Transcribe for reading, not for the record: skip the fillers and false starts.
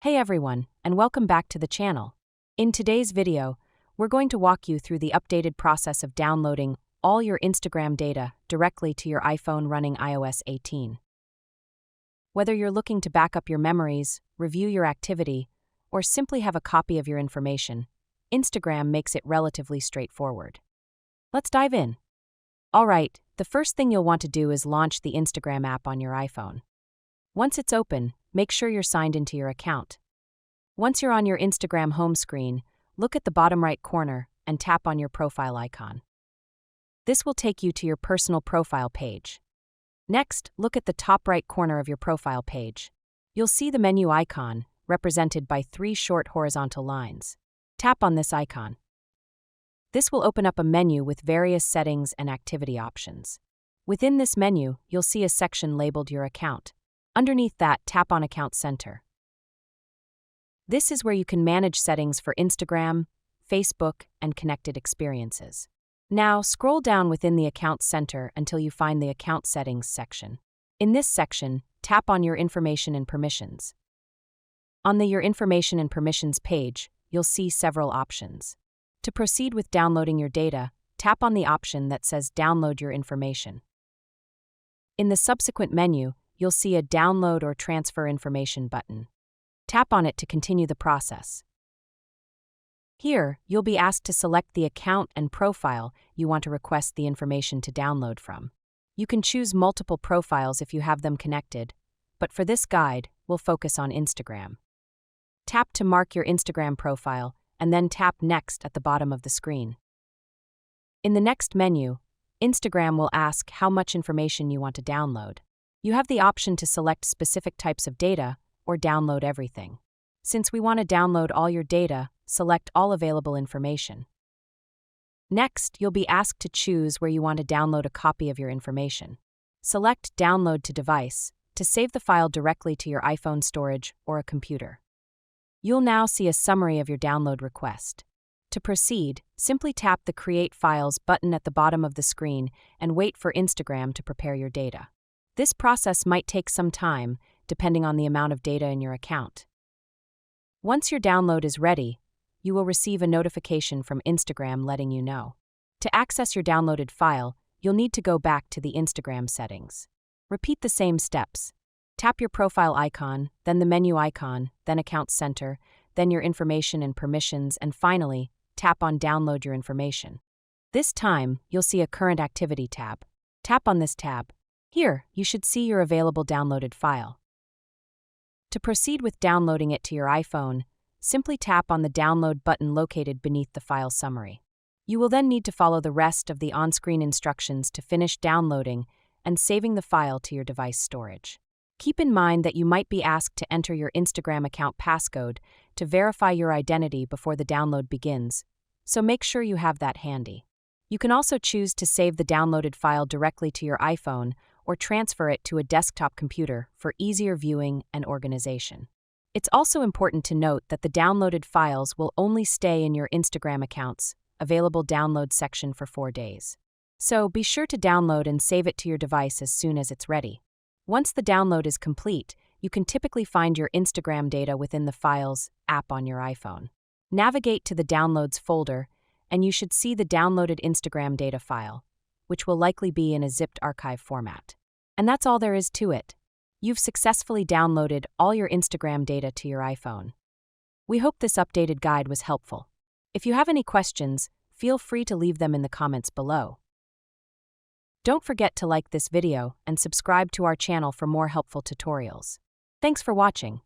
Hey everyone, and welcome back to the channel. In today's video, we're going to walk you through the updated process of downloading all your Instagram data directly to your iPhone running iOS 18. Whether you're looking to back up your memories, review your activity, or simply have a copy of your information, Instagram makes it relatively straightforward. Let's dive in. Alright, the first thing you'll want to do is launch the Instagram app on your iPhone. Once it's open, make sure you're signed into your account. Once you're on your Instagram home screen, look at the bottom right corner and tap on your profile icon. This will take you to your personal profile page. Next, look at the top right corner of your profile page. You'll see the menu icon, represented by 3 short horizontal lines. Tap on this icon. This will open up a menu with various settings and activity options. Within this menu, you'll see a section labeled Your Account. Underneath that, tap on Account Center. This is where you can manage settings for Instagram, Facebook, and connected experiences. Now, scroll down within the Account Center until you find the Account Settings section. In this section, tap on Your Information and Permissions. On the Your Information and Permissions page, you'll see several options. To proceed with downloading your data, tap on the option that says Download Your Information. In the subsequent menu, you'll see a Download or Transfer Information button. Tap on it to continue the process. Here, you'll be asked to select the account and profile you want to request the information to download from. You can choose multiple profiles if you have them connected, but for this guide, we'll focus on Instagram. Tap to mark your Instagram profile, and then tap Next at the bottom of the screen. In the next menu, Instagram will ask how much information you want to download. You have the option to select specific types of data or download everything. Since we want to download all your data, select All Available Information. Next, you'll be asked to choose where you want to download a copy of your information. Select Download to Device to save the file directly to your iPhone storage or a computer. You'll now see a summary of your download request. To proceed, simply tap the Create Files button at the bottom of the screen and wait for Instagram to prepare your data. This process might take some time, depending on the amount of data in your account. Once your download is ready, you will receive a notification from Instagram letting you know. To access your downloaded file, you'll need to go back to the Instagram settings. Repeat the same steps. Tap your profile icon, then the menu icon, then Account Center, then your information and permissions, and finally, tap on Download Your Information. This time, you'll see a Current Activity tab. Tap on this tab. Here, you should see your available downloaded file. To proceed with downloading it to your iPhone, simply tap on the Download button located beneath the file summary. You will then need to follow the rest of the on-screen instructions to finish downloading and saving the file to your device storage. Keep in mind that you might be asked to enter your Instagram account passcode to verify your identity before the download begins, so make sure you have that handy. You can also choose to save the downloaded file directly to your iPhone or transfer it to a desktop computer for easier viewing and organization. It's also important to note that the downloaded files will only stay in your Instagram account's available download section for 4 days. So be sure to download and save it to your device as soon as it's ready. Once the download is complete, you can typically find your Instagram data within the Files app on your iPhone. Navigate to the Downloads folder, and you should see the downloaded Instagram data file, which will likely be in a zipped archive format. And that's all there is to it. You've successfully downloaded all your Instagram data to your iPhone. We hope this updated guide was helpful. If you have any questions, feel free to leave them in the comments below. Don't forget to like this video and subscribe to our channel for more helpful tutorials. Thanks for watching.